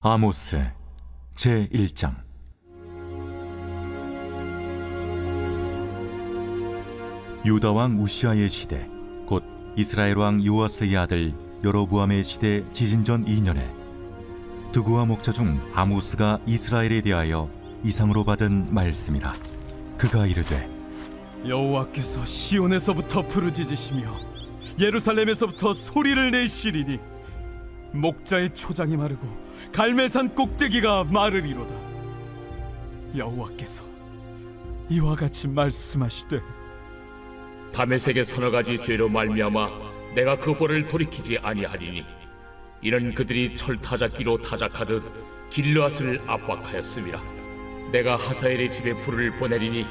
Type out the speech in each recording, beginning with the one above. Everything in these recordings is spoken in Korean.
아모스 제1장. 유다 왕 우시아의 시대, 곧 이스라엘 왕 요아스의 아들 여로보암의 시대 지진전 2년에 드구와 목자 중 아모스가 이스라엘에 대하여 이상으로 받은 말씀이라. 그가 이르되, 여호와께서 시온에서부터 부르짖으시며 예루살렘에서부터 소리를 내시리니 목자의 초장이 마르고 갈멜산 꼭대기가 마르리로다. 여호와께서 이와 같이 말씀하시되, 다메섹의 서너 가지 죄로 말미암아 내가 그 벌을 돌이키지 아니하리니 이는 그들이 철타작기로 타작하듯 길르앗을 압박하였음이라. 내가 하사엘의 집에 불을 보내리니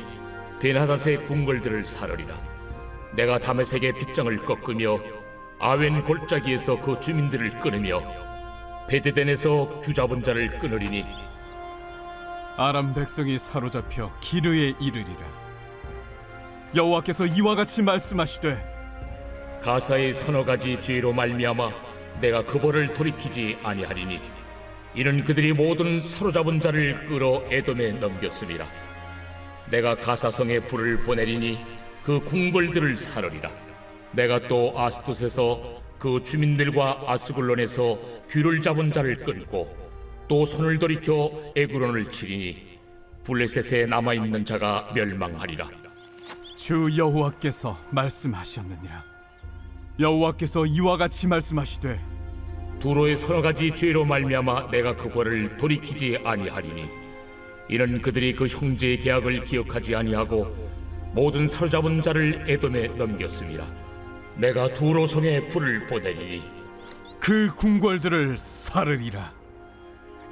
베나닷의 궁궐들을 사르리라. 내가 다메섹의 빗장을 꺾으며 아웬 골짜기에서 그 주민들을 끊으며 베데덴에서 규잡은 자를 끊으리니 아람 백성이 사로잡혀 기르에 이르리라. 여호와께서 이와 같이 말씀하시되, 가사의 서너 가지 죄로 말미암아 내가 그 벌을 돌이키지 아니하리니 이는 그들이 모든 사로잡은 자를 끌어 에돔에 넘겼음이라. 내가 가사성에 불을 보내리니 그 궁궐들을 사르리라. 내가 또 아스돗에서 그 주민들과 아스글론에서 귀를 잡은 자를 끊고 또 손을 돌이켜 에그론을 치리니 블레셋에 남아있는 자가 멸망하리라. 주 여호와께서 말씀하셨느니라. 여호와께서 이와 같이 말씀하시되, 두로의 서너 가지 죄로 말미암아 내가 그 벌을 돌이키지 아니하리니 이는 그들이 그 형제의 계약을 기억하지 아니하고 모든 사로잡은 자를 에돔에 넘겼습니다. 내가 두로 성에 불을 보내리니 그 궁궐들을 사르리라.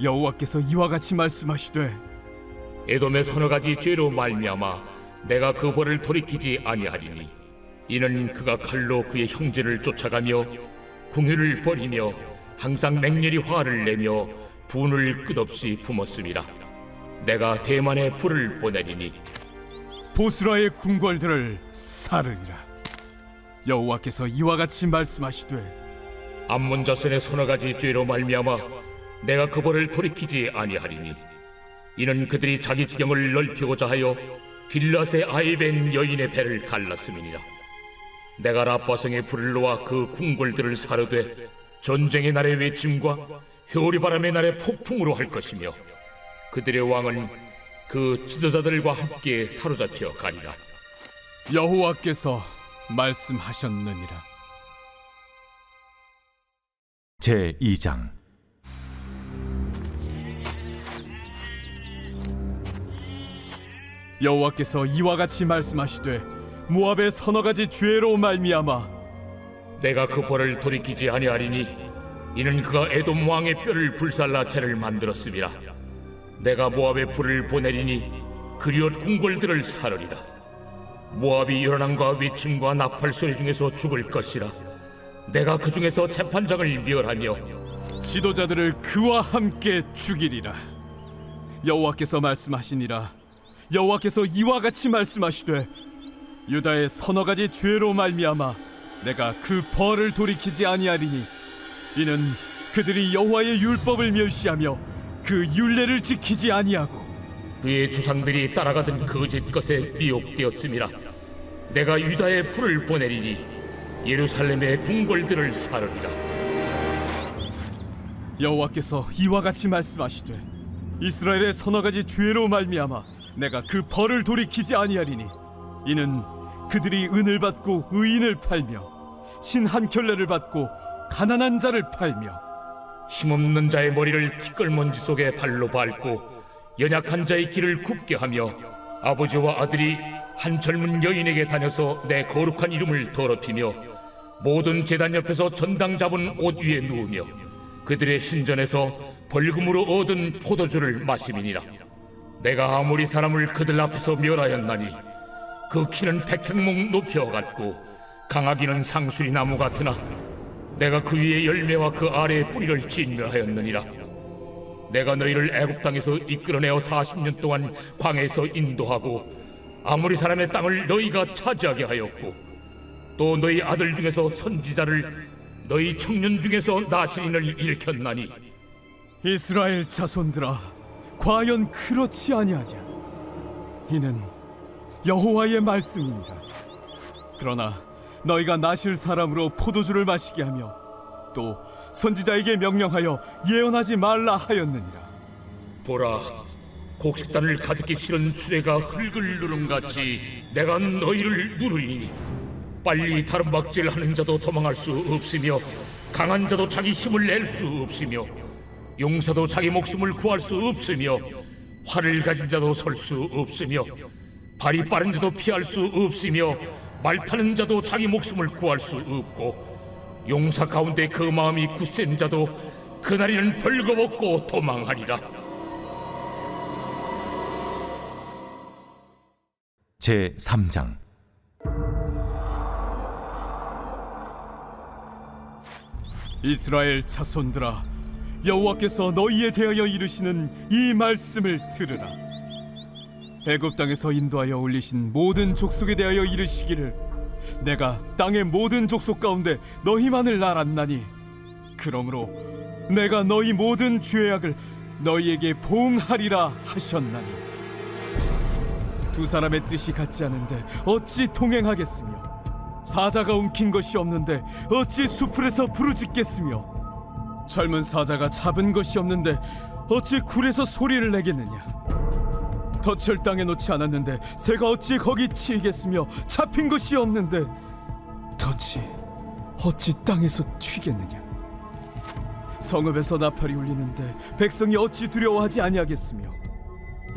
여호와께서 이와 같이 말씀하시되, 에돔의 서너 가지 죄로 말미암아 내가 그 벌을 돌이키지 아니하리니 이는 그가 칼로 그의 형제를 쫓아가며 궁유를 버리며 항상 맹렬히 화를 내며 분을 끝없이 품었음이라. 내가 대만에 불을 보내리니 보스라의 궁궐들을 사르리라. 여호와께서 이와 같이 말씀하시되, 암몬 자손의 서너 가지 죄로 말미암아 내가 그 벌을 돌이키지 아니하리니 이는 그들이 자기 지경을 넓히고자 하여 길앗의 아이벤 여인의 배를 갈랐음이니라. 내가 라빠성의 불을 놓아 그 궁궐들을 사르되 전쟁의 날의 외침과 효리바람의 날의 폭풍으로 할 것이며 그들의 왕은 그 지도자들과 함께 사로잡혀 가리라. 여호와께서 말씀하셨느니라. 제2장. 여호와께서 이와 같이 말씀하시되, 모압의 서너 가지 죄로 말미암아 내가 그 벌을 돌이키지 아니하리니 이는 그가 에돔 왕의 뼈를 불살라 채를 만들었음이라. 내가 모압에 불을 보내리니 그리옷 궁궐들을 사르리라. 모압이 요란함과 외침과 나팔 소리 중에서 죽을 것이라. 내가 그 중에서 재판장을 멸하며 지도자들을 그와 함께 죽이리라. 여호와께서 말씀하시니라. 여호와께서 이와 같이 말씀하시되, 유다의 서너 가지 죄로 말미암아 내가 그 벌을 돌이키지 아니하리니 이는 그들이 여호와의 율법을 멸시하며 그 율례를 지키지 아니하고 그의 조상들이 따라가던 거짓 것에 미혹되었음이라. 내가 유다에 불을 보내리니 예루살렘의 궁궐들을 사르리라. 여호와께서 이와 같이 말씀하시되, 이스라엘의 서너 가지 죄로 말미암아 내가 그 벌을 돌이키지 아니하리니 이는 그들이 은을 받고 의인을 팔며 신 한 켤레를 받고 가난한 자를 팔며 힘없는 자의 머리를 티끌먼지 속에 발로 밟고 연약한 자의 길을 굽게 하며 아버지와 아들이 한 젊은 여인에게 다녀서 내 거룩한 이름을 더럽히며 모든 제단 옆에서 전당 잡은 옷 위에 누우며 그들의 신전에서 벌금으로 얻은 포도주를 마심이니라. 내가 아무리 사람을 그들 앞에서 멸하였나니 그 키는 백행목 높여갔고 강하기는 상수리 나무 같으나 내가 그 위에 열매와 그 아래에 뿌리를 진멸하였느니라. 내가 너희를 애굽 땅에서 이끌어내어 40년 동안 광야에서 인도하고 아무리 사람의 땅을 너희가 차지하게 하였고 또 너희 아들 중에서 선지자를 너희 청년 중에서 나시린을 일으켰나니 이스라엘 자손들아, 과연 그렇지 아니하냐? 이는 여호와의 말씀이니라. 그러나 너희가 나실 사람으로 포도주를 마시게 하며 또 선지자에게 명령하여 예언하지 말라 하였느니라. 보라, 곡식단을 가득히 실은 수레가 흙을 누름같이 내가 너희를 누르리니 빨리 다른 박질하는 자도 도망할 수 없으며 강한 자도 자기 힘을 낼 수 없으며 용사도 자기 목숨을 구할 수 없으며 활을 가진 자도 설 수 없으며 발이 빠른 자도 피할 수 없으며 말 타는 자도 자기 목숨을 구할 수 없고 용사 가운데 그 마음이 굳센 자도 그날에는 벌거벗고 도망하리라. 제 3장. 이스라엘 자손들아, 여호와께서 너희에 대하여 이르시는 이 말씀을 들으라. 애굽 땅에서 인도하여 올리신 모든 족속에 대하여 이르시기를 내가 땅의 모든 족속 가운데 너희만을 알았나니 그러므로 내가 너희 모든 죄악을 너희에게 보응하리라 하셨나니 두 사람의 뜻이 같지 않은데 어찌 동행하겠으며 사자가 움킨 것이 없는데 어찌 수풀에서 부르짖겠으며 젊은 사자가 잡은 것이 없는데 어찌 굴에서 소리를 내겠느냐. 덫을 땅에 놓지 않았는데 새가 어찌 거기 치이겠으며 잡힌 것이 없는데 덫이 어찌 땅에서 튀겠느냐. 성읍에서 나팔이 울리는데 백성이 어찌 두려워하지 아니하겠으며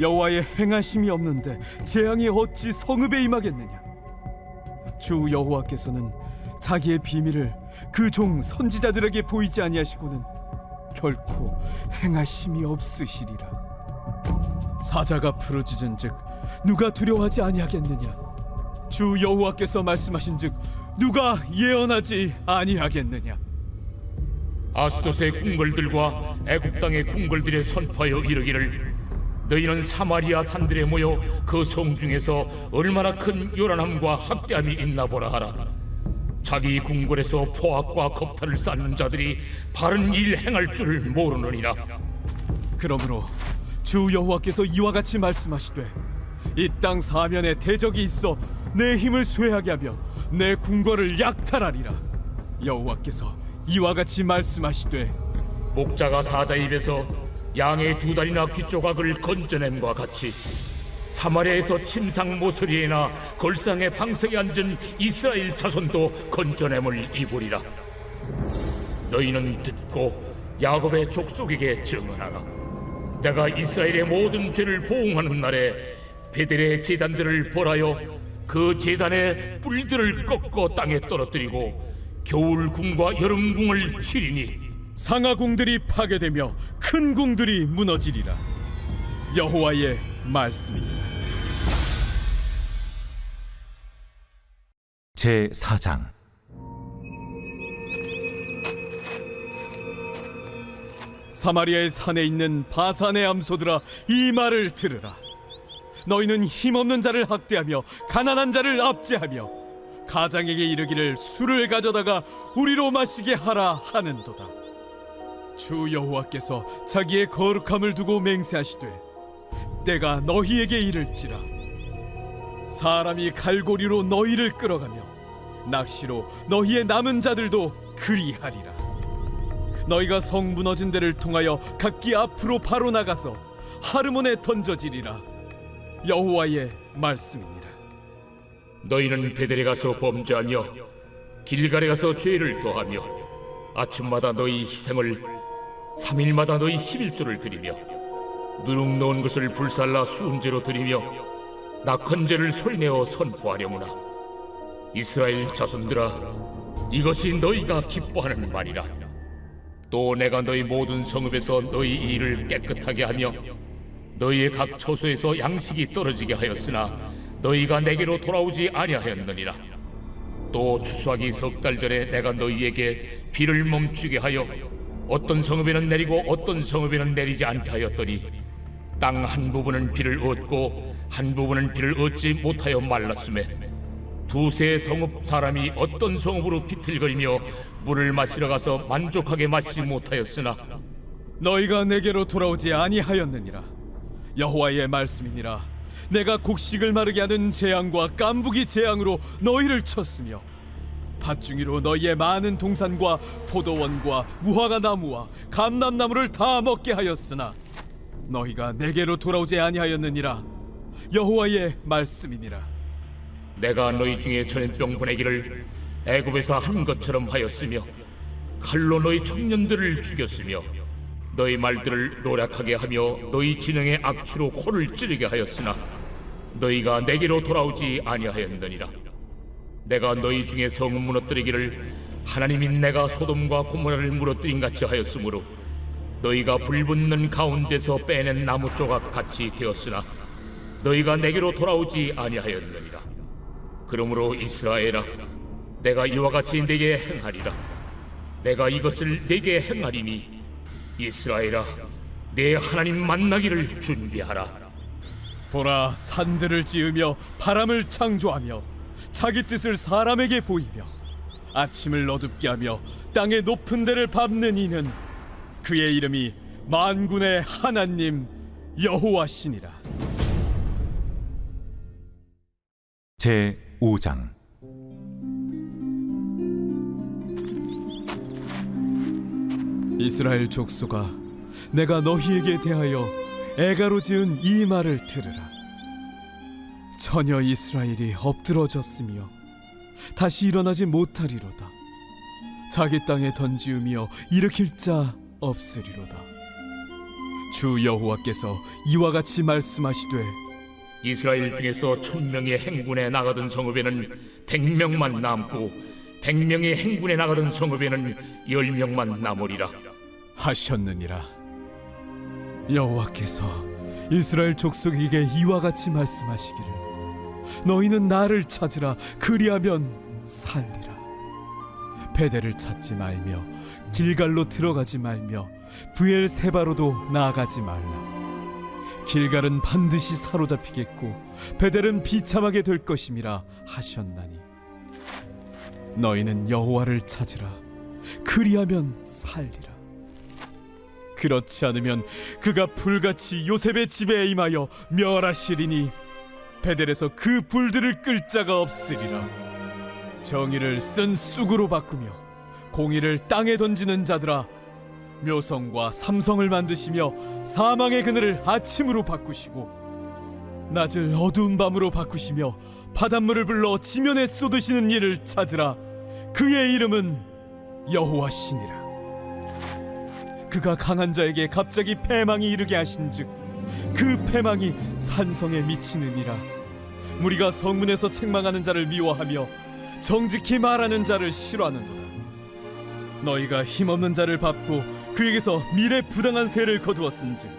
여호와의 행하심이 없는데 재앙이 어찌 성읍에 임하겠느냐. 주 여호와께서는 자기의 비밀을 그 종 선지자들에게 보이지 아니하시고는 결코 행하심이 없으시리라. 사자가 부르짖은즉 누가 두려워하지 아니하겠느냐. 주 여호와께서 말씀하신즉 누가 예언하지 아니하겠느냐. 아스돗의 궁궐들과 애굽 땅의 궁궐들에 선포하여 이르기를 너희는 사마리아 산들에 모여 그 성 중에서 얼마나 큰 요란함과 학대함이 있나 보라 하라. 자기 궁궐에서 포악과 겁탈을 쌓는 자들이 바른 일 행할 줄을 모르느니라. 그러므로 주 여호와께서 이와 같이 말씀하시되 이 땅 사면에 대적이 있어 내 힘을 쇠하게 하며 내 궁궐을 약탈하리라. 여호와께서 이와 같이 말씀하시되 목자가 사자 입에서 양의 두 다리나 귀 조각을 건져냄과 같이 사마리아에서 침상 모서리에나 걸상의 방석에 앉은 이스라엘 자손도 건져냄을 입으리라. 너희는 듣고 야곱의 족속에게 증언하라. 내가 이스라엘의 모든 죄를 보응하는 날에 베델의 제단들을 벌하여 그 제단의 뿔들을 꺾어 땅에 떨어뜨리고 겨울궁과 여름궁을 치리니 상하궁들이 파괴되며 큰 궁들이 무너지리라. 여호와의 말씀입니다. 제 4장. 사마리아의 산에 있는 바산의 암소들아, 이 말을 들으라. 너희는 힘없는 자를 학대하며 가난한 자를 압제하며 가장에게 이르기를 술을 가져다가 우리로 마시게 하라 하는도다. 주 여호와께서 자기의 거룩함을 두고 맹세하시되 때가 너희에게 이를지라. 사람이 갈고리로 너희를 끌어가며 낚시로 너희의 남은 자들도 그리하리라. 너희가 성 무너진 데를 통하여 각기 앞으로 바로 나가서 하르몬에 던져지리라. 여호와의 말씀이니라. 너희는 베델에 가서 범죄하며 길갈에 가서 죄를 더하며 아침마다 너희 희생을 3일마다 너희 11조를 드리며 누룩 넣은 것을 불살라 수음제로 드리며 낙헌제를 소리내어 선포하려무나. 이스라엘 자손들아, 이것이 너희가 기뻐하는 말이라. 또 내가 너희 모든 성읍에서 너희 일을 깨끗하게 하며 너희의 각 처소에서 양식이 떨어지게 하였으나 너희가 내게로 돌아오지 아니하였느니라. 또 추수하기 석 달 전에 내가 너희에게 비를 멈추게 하여 어떤 성읍에는 내리고 어떤 성읍에는 내리지 않게 하였더니 땅 한 부분은 비를 얻고 한 부분은 비를 얻지 못하여 말랐음에 두세 성읍 사람이 어떤 성읍으로 비틀거리며 물을 마시러 가서 만족하게 마시지 못하였으나 너희가 내게로 돌아오지 아니하였느니라. 여호와의 말씀이니라. 내가 곡식을 마르게 하는 재앙과 깐부기 재앙으로 너희를 쳤으며 밭중이로 너희의 많은 동산과 포도원과 무화과 나무와 감람나무를 다 먹게 하였으나 너희가 내게로 돌아오지 아니하였느니라. 여호와의 말씀이니라. 내가 너희 중에 전염병 보내기를 애굽에서 한 것처럼 하였으며 칼로 너희 청년들을 죽였으며 너희 말들을 노략하게 하며 너희 진영의 악취로 코를 찌르게 하였으나 너희가 내게로 돌아오지 아니하였느니라. 내가 너희 중에 성을 무너뜨리기를 하나님이 내가 소돔과 고모라를 무너뜨린 같이 하였으므로 너희가 불붙는 가운데서 빼낸 나무 조각 같이 되었으나 너희가 내게로 돌아오지 아니하였느니라. 그러므로 이스라엘아, 내가 이와 같이 네게 행하리라. 내가 이것을 네게 행하리니 이스라엘아, 내 하나님 만나기를 준비하라. 보라, 산들을 지으며 바람을 창조하며 자기 뜻을 사람에게 보이며 아침을 어둡게 하며 땅의 높은 데를 밟는 이는 그의 이름이 만군의 하나님 여호와시니라. 제 5장. 이스라엘 족속아, 내가 너희에게 대하여 애가로 지은 이 말을 들으라. 처녀 이스라엘이 엎드러졌으며 다시 일어나지 못하리로다. 자기 땅에 던지우며 일으킬 자 없으리로다. 주 여호와께서 이와 같이 말씀하시되 이스라엘 중에서 1000명의 행군에 나가던 성읍에는 100명만 남고 100명의 행군에 나가던 성읍에는 10명만 남으리라 하셨느니라. 여호와께서 이스라엘 족속에게 이와 같이 말씀하시기를 너희는 나를 찾으라. 그리하면 살리라. 베델을 찾지 말며 길갈로 들어가지 말며 브엘세바로도 나아가지 말라. 길갈은 반드시 사로잡히겠고 베델은 비참하게 될 것임이라 하셨나니 너희는 여호와를 찾으라. 그리하면 살리라. 그렇지 않으면 그가 불같이 요셉의 집에 임하여 멸하시리니 베델에서 그 불들을 끌 자가 없으리라. 정의를 쓴 쑥으로 바꾸며 공의를 땅에 던지는 자들아, 묘성과 삼성을 만드시며 사망의 그늘을 아침으로 바꾸시고 낮을 어두운 밤으로 바꾸시며 바닷물을 불러 지면에 쏟으시는 이를 찾으라. 그의 이름은 여호와시니라. 그가 강한 자에게 갑자기 패망이 이르게 하신즉 그 패망이 산성에 미치느니라. 무리가 성문에서 책망하는 자를 미워하며 정직히 말하는 자를 싫어하는도다. 너희가 힘없는 자를 밟고 그에게서 미래 부당한 세를 거두었은즉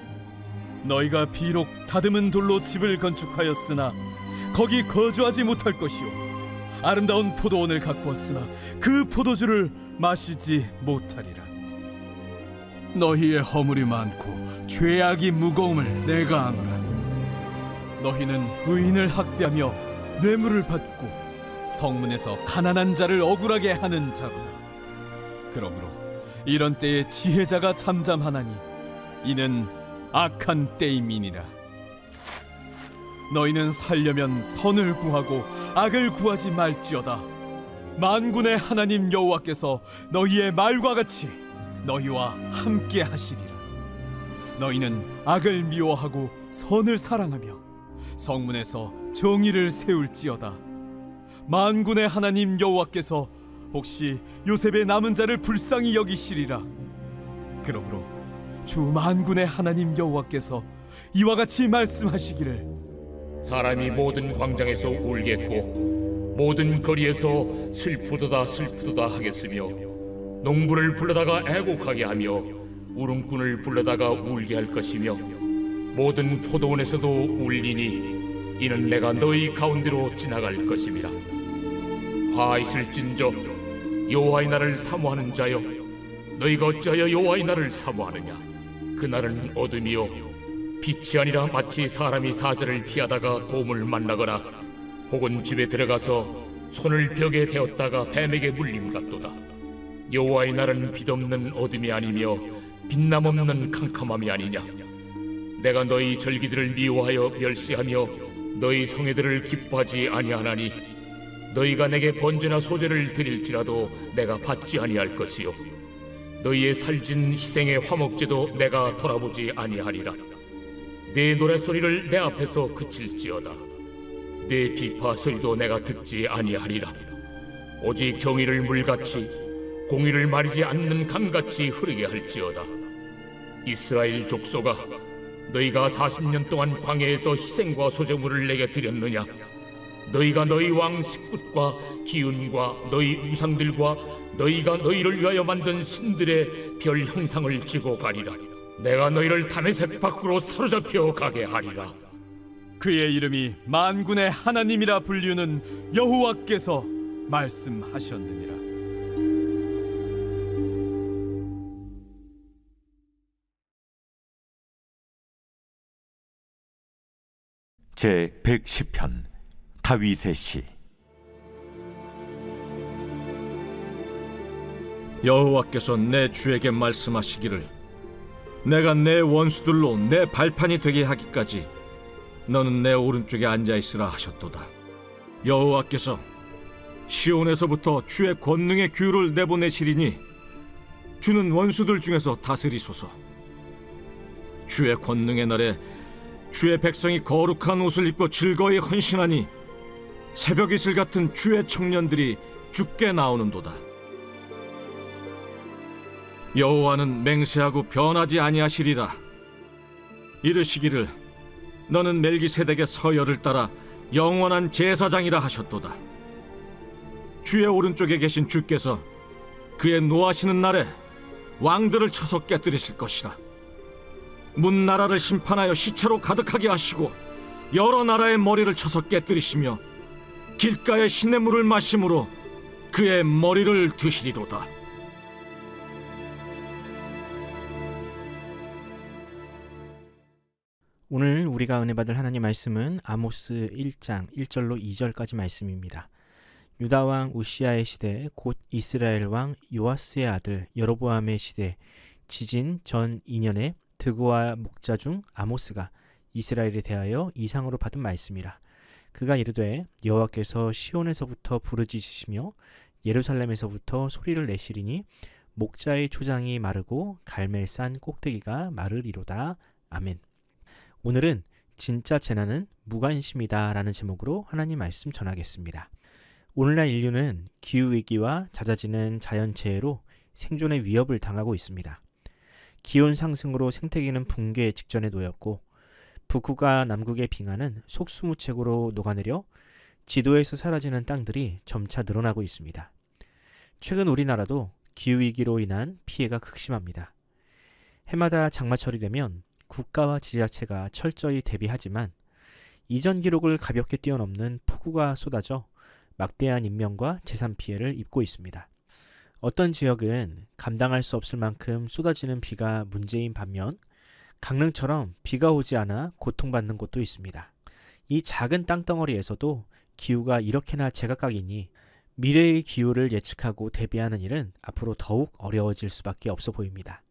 너희가 비록 다듬은 돌로 집을 건축하였으나 거기 거주하지 못할 것이요 아름다운 포도원을 가꾸었으나 그 포도주를 마시지 못하리라. 너희의 허물이 많고 죄악이 무거움을 내가 아노라. 너희는 의인을 학대하며 뇌물을 받고 성문에서 가난한 자를 억울하게 하는 자로다. 그러므로 이런 때에 지혜자가 잠잠하나니 이는 악한 때임이니라. 너희는 살려면 선을 구하고 악을 구하지 말지어다. 만군의 하나님 여호와께서 너희의 말과 같이 너희와 함께 하시리라. 너희는 악을 미워하고 선을 사랑하며 성문에서 정의를 세울지어다. 만군의 하나님 여호와께서 혹시 요셉의 남은 자를 불쌍히 여기시리라. 그러므로 주 만군의 하나님 여호와께서 이와 같이 말씀하시기를 사람이 모든 광장에서 울겠고 모든 거리에서 슬프도다 슬프도다 하겠으며 농부를 불러다가 애곡하게 하며 울음꾼을 불러다가 울게 할 것이며 모든 포도원에서도 울리니 이는 내가 너희 가운데로 지나갈 것임이라. 화 있을진저 여호와의 날을 사모하는 자여, 너희가 어찌하여 여호와의 날을 사모하느냐? 그날은 어둠이요 빛이 아니라 마치 사람이 사자를 피하다가 곰을 만나거나 혹은 집에 들어가서 손을 벽에 대었다가 뱀에게 물림 같도다. 여호와의 날은 빛없는 어둠이 아니며 빛남없는 캄캄함이 아니냐. 내가 너희 절기들을 미워하여 멸시하며 너희 성회들을 기뻐하지 아니하나니 너희가 내게 번제나 소제를 드릴지라도 내가 받지 아니할 것이요 너희의 살진 희생의 화목제도 내가 돌아보지 아니하리라. 네 노랫소리를 내 앞에서 그칠지어다. 네 비파 소리도 내가 듣지 아니하리라. 오직 정의를 물같이 공의를 마르지 않는 강같이 흐르게 할지어다. 이스라엘 족속아, 너희가 40년 동안 광야에서 희생과 소제물을 내게 드렸느냐? 너희가 너희 왕 식굿과 기운과 너희 우상들과 너희가 너희를 위하여 만든 신들의 별 형상을 지고 가리라. 내가 너희를 다메섹 밖으로 사로잡혀 가게 하리라. 그의 이름이 만군의 하나님이라 불리우는 여호와께서 말씀하셨느니라. 제 110편 다윗의 시. 여호와께서 내 주에게 말씀하시기를 내가 내 원수들로 내 발판이 되게 하기까지 너는 내 오른쪽에 앉아있으라 하셨도다. 여호와께서 시온에서부터 주의 권능의 규를 내보내시리니 주는 원수들 중에서 다스리소서. 주의 권능의 날에 주의 백성이 거룩한 옷을 입고 즐거이 헌신하니 새벽 이슬 같은 주의 청년들이 주께 나오는도다. 여호와는 맹세하고 변하지 아니하시리라. 이르시기를 너는 멜기세덱의 서열을 따라 영원한 제사장이라 하셨도다. 주의 오른쪽에 계신 주께서 그의 노하시는 날에 왕들을 쳐서 깨뜨리실 것이라. 문 나라를 심판하여 시체로 가득하게 하시고 여러 나라의 머리를 쳐서 깨뜨리시며 길가의 시냇물을 마심으로 그의 머리를 드시리로다. 오늘 우리가 은혜 받을 하나님 말씀은 아모스 1장 1절로 2절까지 말씀입니다. 유다 왕 우시아의 시대 곧 이스라엘 왕 요아스의 아들 여로보암의 시대 지진 전 2년에 드고와 목자 중 아모스가 이스라엘에 대하여 이상으로 받은 말씀이라. 그가 이르되 여호와께서 시온에서부터 부르짖으시며 예루살렘에서부터 소리를 내시리니 목자의 초장이 마르고 갈멜산 꼭대기가 마르리로다. 아멘. 오늘은 진짜 재난은 무관심이다 라는 제목으로 하나님 말씀 전하겠습니다. 오늘날 인류는 기후위기와 잦아지는 자연재해로 생존의 위협을 당하고 있습니다. 기온 상승으로 생태계는 붕괴 직전에 놓였고 북극과 남극의 빙하는 속수무책으로 녹아내려 지도에서 사라지는 땅들이 점차 늘어나고 있습니다. 최근 우리나라도 기후위기로 인한 피해가 극심합니다. 해마다 장마철이 되면 국가와 지자체가 철저히 대비하지만 이전 기록을 가볍게 뛰어넘는 폭우가 쏟아져 막대한 인명과 재산 피해를 입고 있습니다. 어떤 지역은 감당할 수 없을 만큼 쏟아지는 비가 문제인 반면 강릉처럼 비가 오지 않아 고통받는 곳도 있습니다. 이 작은 땅덩어리에서도 기후가 이렇게나 제각각이니 미래의 기후를 예측하고 대비하는 일은 앞으로 더욱 어려워질 수밖에 없어 보입니다.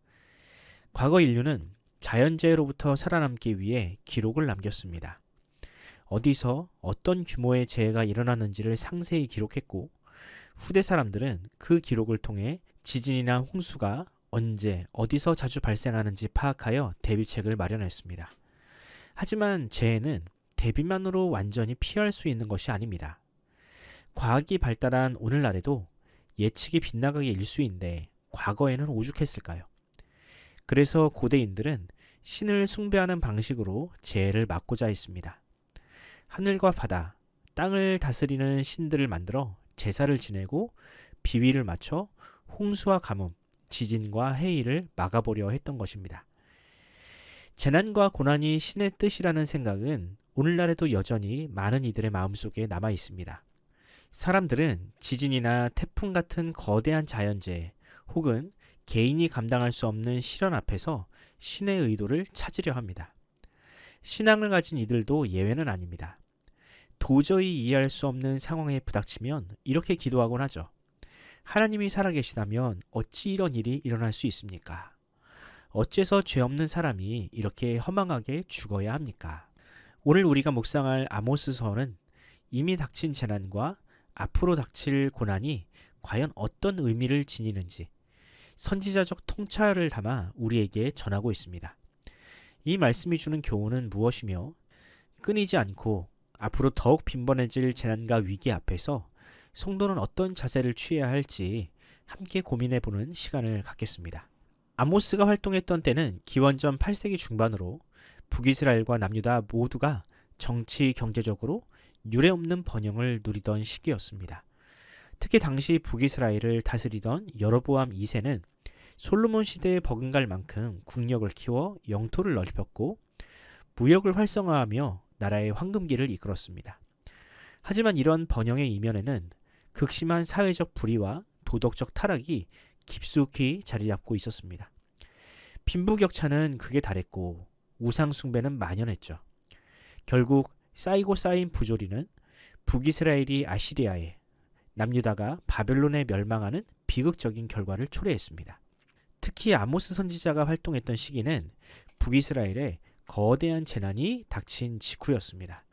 과거 인류는 자연재해로부터 살아남기 위해 기록을 남겼습니다. 어디서 어떤 규모의 재해가 일어나는지를 상세히 기록했고 후대 사람들은 그 기록을 통해 지진이나 홍수가 언제 어디서 자주 발생하는지 파악하여 대비책을 마련했습니다. 하지만 재해는 대비만으로 완전히 피할 수 있는 것이 아닙니다. 과학이 발달한 오늘날에도 예측이 빗나가기 일쑤인데 과거에는 오죽했을까요? 그래서 고대인들은 신을 숭배하는 방식으로 재해를 막고자 했습니다. 하늘과 바다, 땅을 다스리는 신들을 만들어 제사를 지내고 비위를 맞춰 홍수와 가뭄, 지진과 해일을 막아보려 했던 것입니다. 재난과 고난이 신의 뜻이라는 생각은 오늘날에도 여전히 많은 이들의 마음속에 남아 있습니다. 사람들은 지진이나 태풍 같은 거대한 자연재해 혹은 개인이 감당할 수 없는 시련 앞에서 신의 의도를 찾으려 합니다. 신앙을 가진 이들도 예외는 아닙니다. 도저히 이해할 수 없는 상황에 부닥치면 이렇게 기도하곤 하죠. 하나님이 살아계시다면 어찌 이런 일이 일어날 수 있습니까? 어째서 죄 없는 사람이 이렇게 허망하게 죽어야 합니까? 오늘 우리가 묵상할 아모스서는 이미 닥친 재난과 앞으로 닥칠 고난이 과연 어떤 의미를 지니는지 선지자적 통찰을 담아 우리에게 전하고 있습니다. 이 말씀이 주는 교훈은 무엇이며 끊이지 않고 앞으로 더욱 빈번해질 재난과 위기 앞에서 성도는 어떤 자세를 취해야 할지 함께 고민해보는 시간을 갖겠습니다. 아모스가 활동했던 때는 기원전 8세기 중반으로 북이스라엘과 남유다 모두가 정치, 경제적으로 유례없는 번영을 누리던 시기였습니다. 특히 당시 북이스라엘을 다스리던 여로보암 2세는 솔로몬 시대에 버금갈 만큼 국력을 키워 영토를 넓혔고 무역을 활성화하며 나라의 황금기를 이끌었습니다. 하지만 이런 번영의 이면에는 극심한 사회적 불의와 도덕적 타락이 깊숙이 자리 잡고 있었습니다. 빈부격차는 극에 달했고 우상숭배는 만연했죠. 결국 쌓이고 쌓인 부조리는 북이스라엘이 아시리아에, 남유다가 바벨론에 멸망하는 비극적인 결과를 초래했습니다. 특히 아모스 선지자가 활동했던 시기는 북이스라엘에 거대한 재난이 닥친 직후였습니다.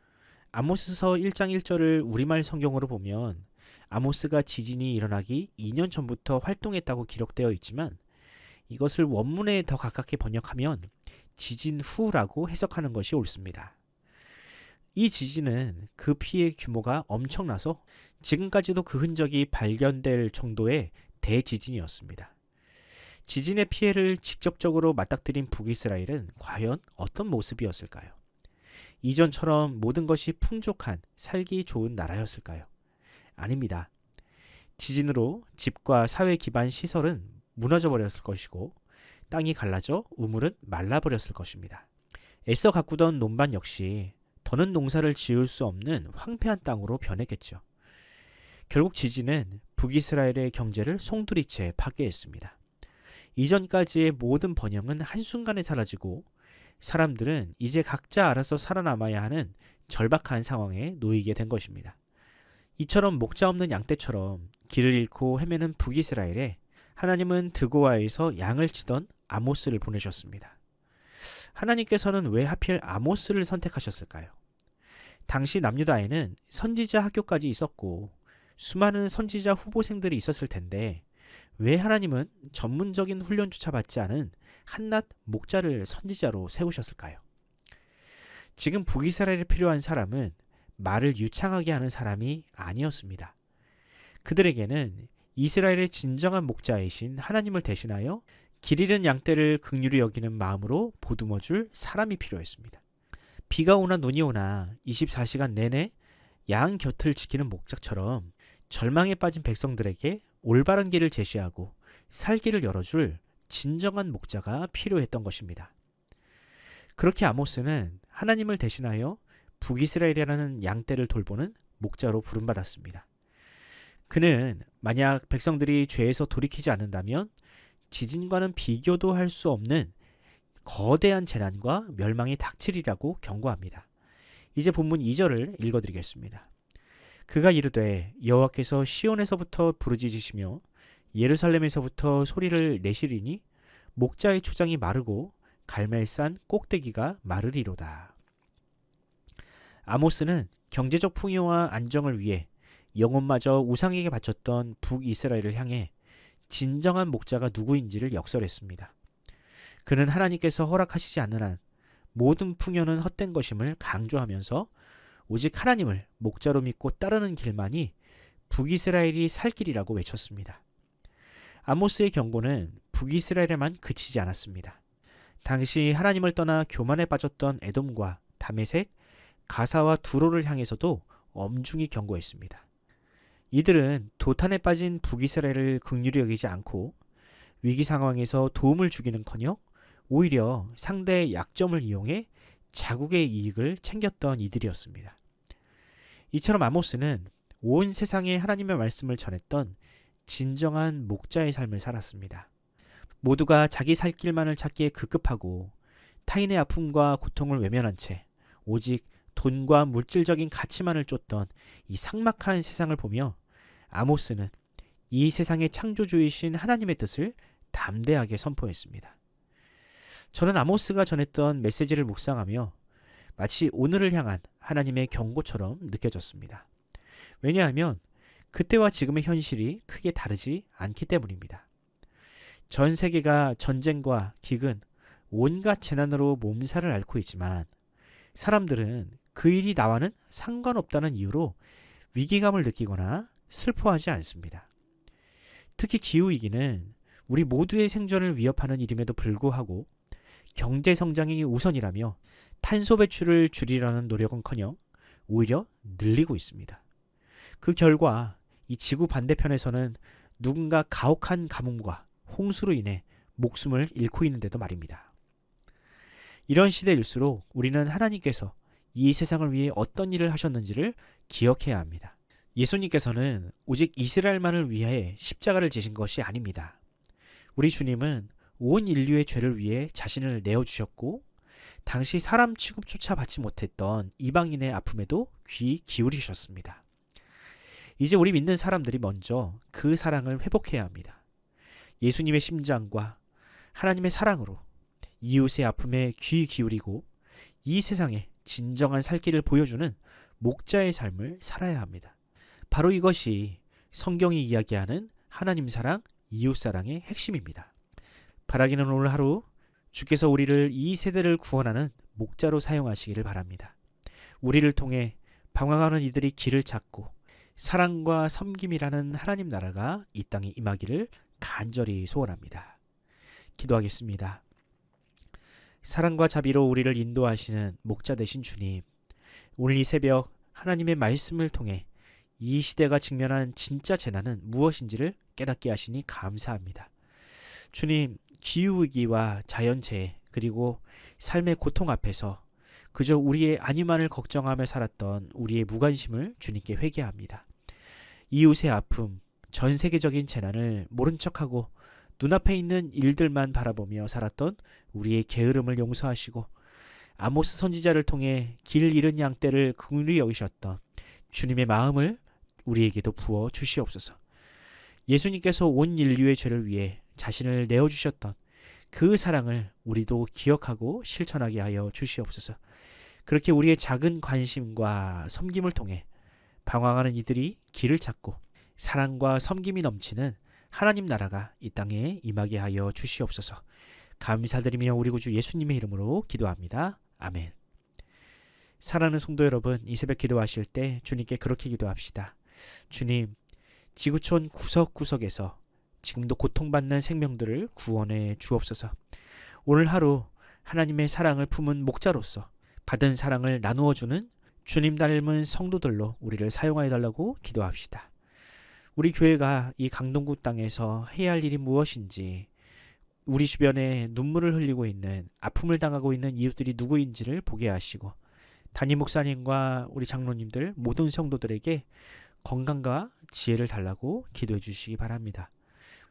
아모스서 1장 1절을 우리말 성경으로 보면 아모스가 지진이 일어나기 2년 전부터 활동했다고 기록되어 있지만 이것을 원문에 더 가깝게 번역하면 지진 후라고 해석하는 것이 옳습니다. 이 지진은 그 피해 규모가 엄청나서 지금까지도 그 흔적이 발견될 정도의 대지진이었습니다. 지진의 피해를 직접적으로 맞닥뜨린 북이스라엘은 과연 어떤 모습이었을까요? 이전처럼 모든 것이 풍족한 살기 좋은 나라였을까요? 아닙니다. 지진으로 집과 사회 기반 시설은 무너져 버렸을 것이고 땅이 갈라져 우물은 말라버렸을 것입니다. 애써 가꾸던 논밭 역시 더는 농사를 지을 수 없는 황폐한 땅으로 변했겠죠. 결국 지진은 북이스라엘의 경제를 송두리째 파괴했습니다. 이전까지의 모든 번영은 한순간에 사라지고 사람들은 이제 각자 알아서 살아남아야 하는 절박한 상황에 놓이게 된 것입니다. 이처럼 목자 없는 양떼처럼 길을 잃고 헤매는 북이스라엘에 하나님은 드고아에서 양을 치던 아모스를 보내셨습니다. 하나님께서는 왜 하필 아모스를 선택하셨을까요? 당시 남유다에는 선지자 학교까지 있었고 수많은 선지자 후보생들이 있었을 텐데 왜 하나님은 전문적인 훈련조차 받지 않은 한낱 목자를 선지자로 세우셨을까요? 지금 북이스라엘에 필요한 사람은 말을 유창하게 하는 사람이 아니었습니다. 그들에게는 이스라엘의 진정한 목자이신 하나님을 대신하여 길 잃은 양떼를 긍휼히 여기는 마음으로 보듬어줄 사람이 필요했습니다. 비가 오나 눈이 오나 24시간 내내 양 곁을 지키는 목자처럼 절망에 빠진 백성들에게 올바른 길을 제시하고 살 길을 열어줄 진정한 목자가 필요했던 것입니다. 그렇게 아모스는 하나님을 대신하여 북이스라엘이라는 양떼를 돌보는 목자로 부름받았습니다. 그는 만약 백성들이 죄에서 돌이키지 않는다면 지진과는 비교도 할 수 없는 거대한 재난과 멸망이 닥치리라고 경고합니다. 이제 본문 2절을 읽어드리겠습니다. 그가 이르되 여호와께서 시온에서부터 부르짖으시며 예루살렘에서부터 소리를 내시리니 목자의 초장이 마르고 갈멜산 꼭대기가 마르리로다. 아모스는 경제적 풍요와 안정을 위해 영혼마저 우상에게 바쳤던 북이스라엘을 향해 진정한 목자가 누구인지를 역설했습니다. 그는 하나님께서 허락하시지 않는 한 모든 풍요는 헛된 것임을 강조하면서 오직 하나님을 목자로 믿고 따르는 길만이 북이스라엘이 살 길이라고 외쳤습니다. 아모스의 경고는 북이스라엘에만 그치지 않았습니다. 당시 하나님을 떠나 교만에 빠졌던 에돔과 다메섹, 가사와 두로를 향해서도 엄중히 경고했습니다. 이들은 도탄에 빠진 북이스라엘을 긍휼히 여기지 않고 위기 상황에서 도움을 주기는커녕 오히려 상대의 약점을 이용해 자국의 이익을 챙겼던 이들이었습니다. 이처럼 아모스는 온 세상에 하나님의 말씀을 전했던 진정한 목자의 삶을 살았습니다. 모두가 자기 살 길만을 찾기에 급급하고 타인의 아픔과 고통을 외면한 채 오직 돈과 물질적인 가치만을 쫓던 이 삭막한 세상을 보며 아모스는 이 세상의 창조주이신 하나님의 뜻을 담대하게 선포했습니다. 저는 아모스가 전했던 메시지를 묵상하며 마치 오늘을 향한 하나님의 경고처럼 느껴졌습니다. 왜냐하면 그때와 지금의 현실이 크게 다르지 않기 때문입니다. 전 세계가 전쟁과 기근, 온갖 재난으로 몸살을 앓고 있지만 사람들은 그 일이 나와는 상관없다는 이유로 위기감을 느끼거나 슬퍼하지 않습니다. 특히 기후위기는 우리 모두의 생존을 위협하는 일임에도 불구하고 경제 성장이 우선이라며 탄소 배출을 줄이려는 노력은커녕 오히려 늘리고 있습니다. 그 결과 이 지구 반대편에서는 누군가 가혹한 가뭄과 홍수로 인해 목숨을 잃고 있는데도 말입니다. 이런 시대일수록 우리는 하나님께서 이 세상을 위해 어떤 일을 하셨는지를 기억해야 합니다. 예수님께서는 오직 이스라엘만을 위해 십자가를 지신 것이 아닙니다. 우리 주님은 온 인류의 죄를 위해 자신을 내어주셨고 당시 사람 취급조차 받지 못했던 이방인의 아픔에도 귀 기울이셨습니다. 이제 우리 믿는 사람들이 먼저 그 사랑을 회복해야 합니다. 예수님의 심장과 하나님의 사랑으로 이웃의 아픔에 귀 기울이고 이 세상에 진정한 살 길을 보여주는 목자의 삶을 살아야 합니다. 바로 이것이 성경이 이야기하는 하나님 사랑, 이웃 사랑의 핵심입니다. 바라기는 오늘 하루 주께서 우리를 이 세대를 구원하는 목자로 사용하시기를 바랍니다. 우리를 통해 방황하는 이들이 길을 찾고 사랑과 섬김이라는 하나님 나라가 이 땅에 임하기를 간절히 소원합니다. 기도하겠습니다. 사랑과 자비로 우리를 인도하시는 목자 되신 주님, 오늘 이 새벽 하나님의 말씀을 통해 이 시대가 직면한 진짜 재난은 무엇인지를 깨닫게 하시니 감사합니다. 주님, 기후위기와 자연재해 그리고 삶의 고통 앞에서 그저 우리의 안위만을 걱정하며 살았던 우리의 무관심을 주님께 회개합니다. 이웃의 아픔, 전 세계적인 재난을 모른 척하고 눈앞에 있는 일들만 바라보며 살았던 우리의 게으름을 용서하시고 아모스 선지자를 통해 길 잃은 양떼를 긍휼히 여기셨던 주님의 마음을 우리에게도 부어 주시옵소서. 예수님께서 온 인류의 죄를 위해 자신을 내어주셨던 그 사랑을 우리도 기억하고 실천하게 하여 주시옵소서. 그렇게 우리의 작은 관심과 섬김을 통해 방황하는 이들이 길을 찾고 사랑과 섬김이 넘치는 하나님 나라가 이 땅에 임하게 하여 주시옵소서. 감사드리며 우리 구주 예수님의 이름으로 기도합니다. 아멘. 사랑하는 성도 여러분, 이 새벽 기도하실 때 주님께 그렇게 기도합시다. 주님, 지구촌 구석구석에서 지금도 고통받는 생명들을 구원해 주옵소서. 오늘 하루 하나님의 사랑을 품은 목자로서 받은 사랑을 나누어주는 주님 닮은 성도들로 우리를 사용하여 달라고 기도합시다. 우리 교회가 이 강동구 땅에서 해야 할 일이 무엇인지, 우리 주변에 눈물을 흘리고 있는, 아픔을 당하고 있는 이웃들이 누구인지를 보게 하시고 담임 목사님과 우리 장로님들 모든 성도들에게 건강과 지혜를 달라고 기도해 주시기 바랍니다.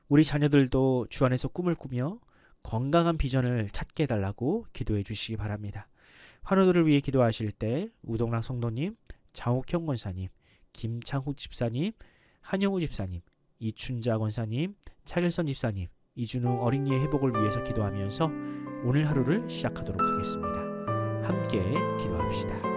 우리 자녀들도 주 안에서 꿈을 꾸며 건강한 비전을 찾게 해달라고 기도해 주시기 바랍니다. 환우들을 위해 기도하실 때 우동락 성도님, 장옥형 권사님, 김창욱 집사님, 한영우 집사님, 이춘자 권사님, 차길선 집사님, 이준우 어린이의 회복을 위해서 기도하면서 오늘 하루를 시작하도록 하겠습니다. 함께 기도합시다.